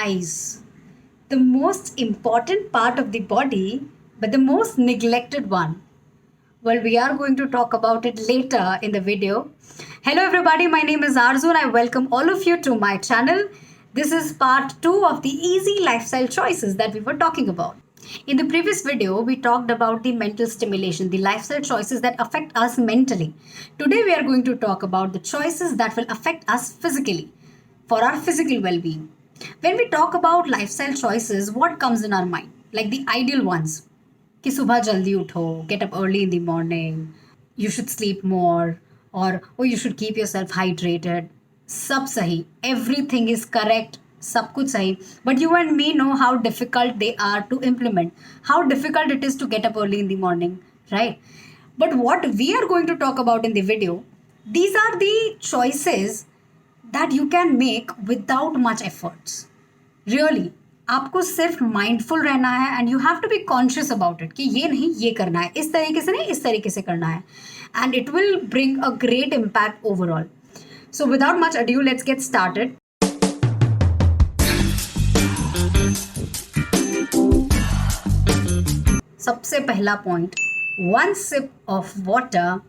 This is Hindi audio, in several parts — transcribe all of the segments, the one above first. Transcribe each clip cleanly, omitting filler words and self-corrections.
eyes, the most important part of the body, but the most neglected one. Well, we are going to talk about it later in the video. Hello, everybody. My name is Arzu, and I welcome all of you to my channel. This is part 2 of the easy lifestyle choices that we were talking about. In the previous video, we talked about the mental stimulation, the lifestyle choices that affect us mentally. Today, we are going to talk about the choices that will affect us physically for our physical well being. When we talk about lifestyle choices, what comes in our mind? Like the ideal ones. कि सुबह जल्दी उठो, get up early in the morning, you should sleep more, or oh, you should keep yourself hydrated. सब सही, everything is correct, सब कुछ सही. But you and me know how difficult they are to implement, how difficult it is to get up early in the morning, right? But what we are going to talk about in the video, these are the choices that you can make without much efforts. Really, आपको सिर्फ माइंडफुल रहना है and you have to be conscious about it कि ये नहीं ये करना है, इस तरीके से नहीं इस तरीके से करना है, and it will bring a great impact overall. So without much adieu let's get started. सबसे पहला point, 1 sip of water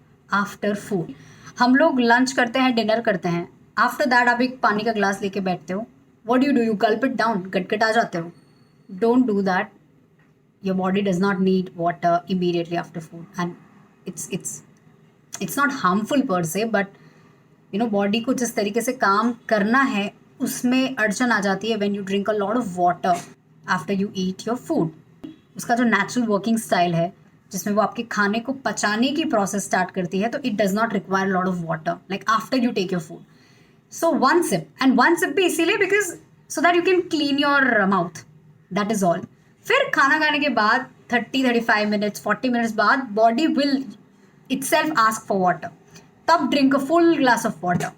after food. हम लोग लंच करते हैं, डिनर करते हैं, आफ्टर दैट आप एक पानी का ग्लास लेके बैठते हो. What do? You gulp it down, गटगटा जाते हो. Don't do that. Your body does not need water immediately after food, and it's not harmful per se, but body को जिस तरीके से काम करना है उसमें अड़चन आ जाती है when you drink a lot of water after you eat your food. उसका जो नेचुरल वर्किंग स्टाइल है जिसमें वो आपके खाने को पचाने की प्रोसेस स्टार्ट करती है, तो it does not require lot of water like after you take your food. So 1 sip, and 1 sip भी इसीलिए because so that you can clean your mouth. That is all. फिर खाना खाने के बाद 30-35 minutes 40 minutes बाद body will itself ask for water. तब drink a full glass of water.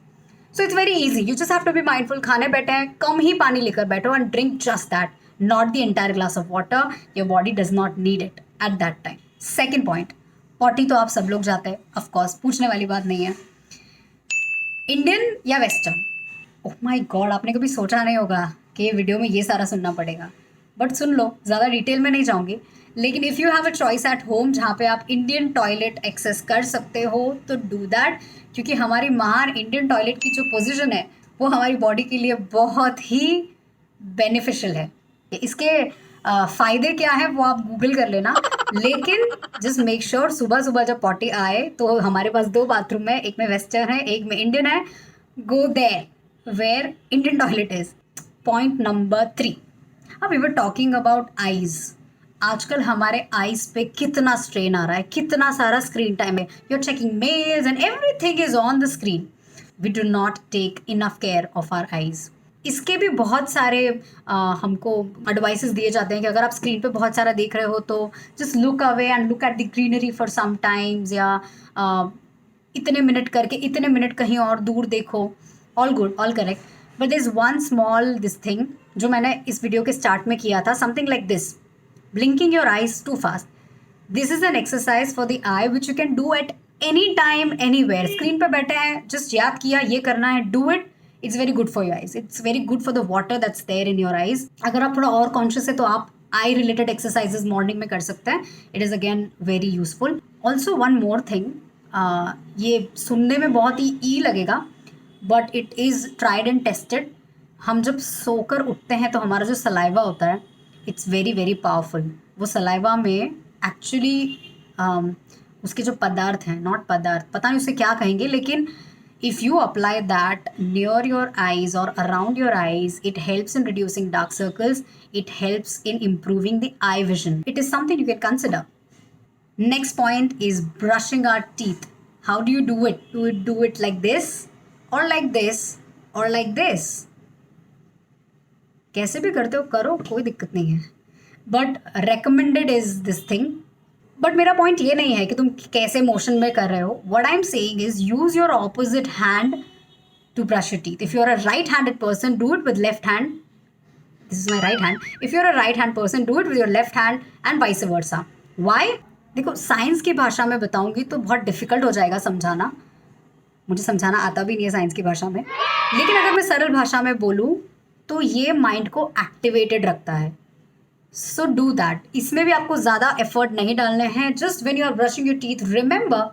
So it's very easy. You just have to be mindful. खाने बैठे हैं, कम ही पानी लेकर बैठो and drink just that, not the entire glass of water. Your body does not need it at that time. Second point, potty तो आप सब लोग जाते हैं, of course, पूछने वाली बात नहीं है. इंडियन या वेस्टर्न? ओह माय गॉड, आपने कभी सोचा नहीं होगा कि ये वीडियो में ये सारा सुनना पड़ेगा, बट सुन लो, ज़्यादा डिटेल में नहीं जाऊंगी. लेकिन if you have a choice at home जहाँ पे आप इंडियन टॉयलेट एक्सेस कर सकते हो तो डू दैट, क्योंकि हमारी महान इंडियन टॉयलेट की जो पोजीशन है वो हमारी बॉडी के लिए बहुत ही बेनिफिशियल है. इसके फ़ायदे क्या है वो आप गूगल कर लेना, लेकिन जस्ट मेक श्योर सुबह सुबह जब पॉटी आए तो हमारे पास 2 बाथरूम है, एक में वेस्टर्न है एक में इंडियन है. Go there where Indian toilet is. Point number 3, अब we were talking about eyes. आजकल हमारे आईज पे कितना स्ट्रेन आ रहा है, कितना सारा स्क्रीन टाइम है. You are checking mails and everything is on the screen. We do not take enough care of our eyes. इसके भी बहुत सारे हमको एडवाइसेस दिए जाते हैं कि अगर आप स्क्रीन पे बहुत सारा देख रहे हो तो just look away and look at the greenery for some times, या इतने मिनट करके इतने मिनट कहीं और दूर देखो. All good, all correct, but there is one small this thing जो मैंने इस वीडियो के स्टार्ट में किया था. Something like this, blinking your eyes too fast. This is an exercise for the eye which you can do at any time anywhere. Screen पर बैठे हैं, जस्ट याद किया ये करना है, do it. It's very good for your eyes. It's very good for the water that's there in your eyes. अगर आप थोड़ा और कॉन्शियस है तो आप आई रिलेटेड एक्सरसाइजेज मॉर्निंग में कर सकते हैं. It is again very useful. Also one more thing, ये सुनने में बहुत ही ई लगेगा but it is tried and tested. हम जब सोकर उठते हैं तो हमारा जो सलाइवा होता है इट्स वेरी वेरी पावरफुल. वो सलाइवा में एक्चुअली उसके जो पदार्थ हैं, नॉट पदार्थ, पता नहीं उसे क्या कहेंगे, लेकिन if you apply that near your eyes or around your eyes, it helps in reducing dark circles. It helps in improving the eye vision. It is something you can consider. Next point is brushing our teeth. How do you do it? Do it like this or like this or like this? कैसे भी करते हो करो, कोई दिक्कत नहीं है, but recommended is this thing. But मेरा पॉइंट ये नहीं है कि तुम कैसे मोशन में कर रहे हो. What I am saying is use your opposite hand to brush your teeth. If you are a right handed person, do it with left hand. This is my right hand. If you are a right hand person, do it with your left hand and vice versa. Why? देखो, साइंस की भाषा में बताऊंगी तो बहुत डिफिकल्ट हो जाएगा समझाना. मुझे समझाना आता भी नहीं है साइंस की भाषा में, लेकिन अगर मैं सरल भाषा में बोलूँ तो ये माइंड को एक्टिवेटेड रखता है. So do that. इसमें भी आपको ज़्यादा एफर्ट नहीं डालने हैं. Just when you are brushing your teeth, remember,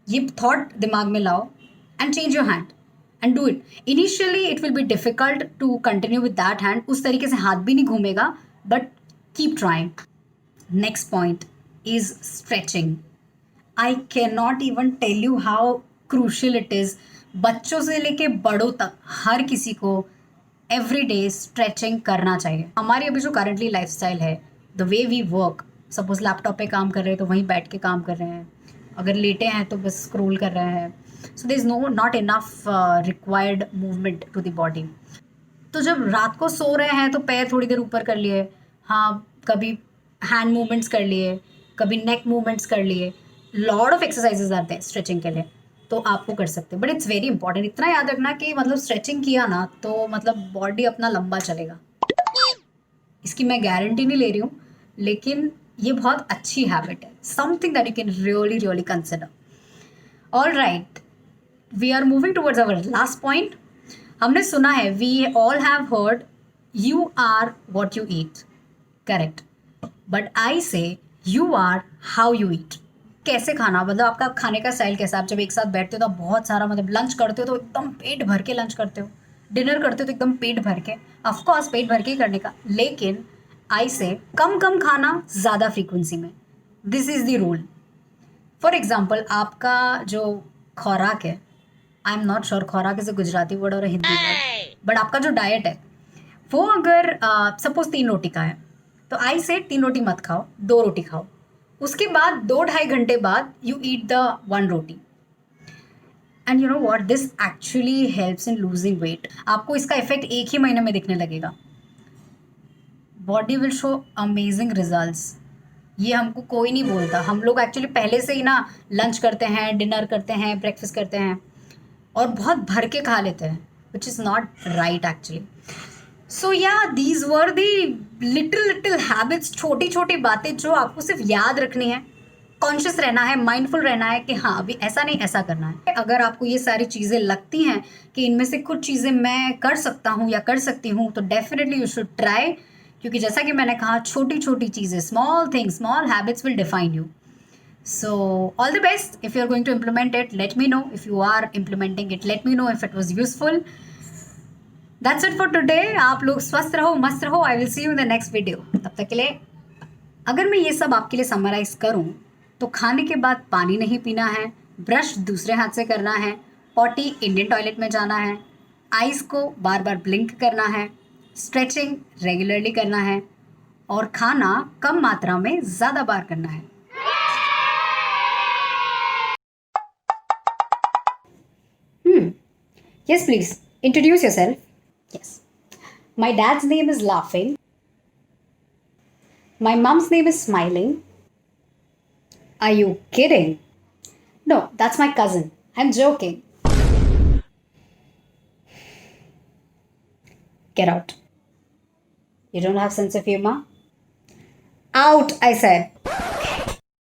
ये थॉट दिमाग में लाओ and change your hand and do it. Initially it will be difficult to continue with that hand. उस तरीके से हाथ भी नहीं घूमेगा, but keep trying. Next point is stretching. I can not even tell you how crucial it is. बच्चों से लेके बड़ों तक हर किसी को एवरी डे स्ट्रेचिंग करना चाहिए. हमारी अभी जो करंटली लाइफस्टाइल है, the way we work, suppose laptop पे काम कर रहे हैं तो वहीं बैठ के काम कर रहे हैं, अगर लेटे हैं तो बस स्क्रॉल कर रहे हैं. So there is not enough required movement to the body. तो जब रात को सो रहे हैं तो पैर थोड़ी देर ऊपर कर लिए, हाँ, कभी हैंड मूवमेंट्स कर लिए, कभी नेक मूवमेंट्स कर लिए. लॉट ऑफ एक्सरसाइजेज आते हैं स्ट्रेचिंग के लिए, तो आपको कर सकते हैं. But it's very important. इतना याद रखना कि मतलब स्ट्रेचिंग किया ना तो मतलब बॉडी अपना लंबा चलेगा. इसकी मैं गारंटी नहीं ले रही हूँ, लेकिन ये बहुत अच्छी हैबिट है. Something that you can really really consider. All right, we are moving towards our last point. हमने सुना है, we all have heard, you are what you eat. Correct. But I say you are how you eat. कैसे खाना, मतलब आपका खाने का स्टाइल कैसा. आप जब एक साथ बैठते हो तो आप बहुत सारा, मतलब लंच करते हो तो एकदम पेट भर के लंच करते हो, डिनर करते हो तो एकदम पेट भर के. ऑफकोर्स पेट भर के ही करने का, लेकिन आई से कम कम खाना ज़्यादा फ्रीक्वेंसी में. This is the rule. For example, आपका जो खुराक है, आई एम नॉट श्योर खुराक इज़ अ गुजराती वर्ड और हिंदी वर्ड, बट आपका जो डाइट है वो अगर सपोज 3 रोटी का है, तो आई से 3 रोटी मत खाओ, 2 रोटी खाओ. उसके बाद 2-2.5 घंटे बाद you eat the 1 roti. And you know what, this actually helps in losing weight. आपको इसका इफेक्ट 1 ही महीने में दिखने लगेगा. Body will show amazing results. ये हमको कोई नहीं बोलता. हम लोग एक्चुअली पहले से ही ना लंच करते हैं, डिनर करते हैं, ब्रेकफास्ट करते हैं और बहुत भर के खा लेते हैं, which is not right actually. So yeah these were the little habits, छोटी छोटी बातें जो आपको सिर्फ याद रखनी है. कॉन्शियस रहना है, माइंडफुल रहना है कि हाँ अभी ऐसा नहीं ऐसा करना है. अगर आपको ये सारी चीज़ें लगती हैं कि इनमें से कुछ चीज़ें मैं कर सकता हूँ या कर सकती हूँ, तो डेफिनेटली यू शुड ट्राई. क्योंकि जैसा कि मैंने कहा, छोटी छोटी चीज़ें, small things, small habits will define you. So all the best. If you are going to implement it, let me know. If you are implementing it, let me know if it was useful. That's it for today. आप लोग स्वस्थ रहो, मस्त रहो. I will see you in the next video. तब तक के लिए, अगर मैं ये सब आपके लिए समराइज करूँ तो खाने के बाद पानी नहीं पीना है, ब्रश दूसरे हाथ से करना है, पॉटी इंडियन टॉयलेट में जाना है, आइज़ को बार बार ब्लिंक करना है, स्ट्रेचिंग रेगुलरली करना है और खाना कम मात्रा में ज़्यादा बार करना है. Yes, please. Introduce yourself. Yes. My dad's name is Laughing. My mom's name is Smiling. Are you kidding? No, that's my cousin. I'm joking. Get out. You don't have sense of humor? Out, I said.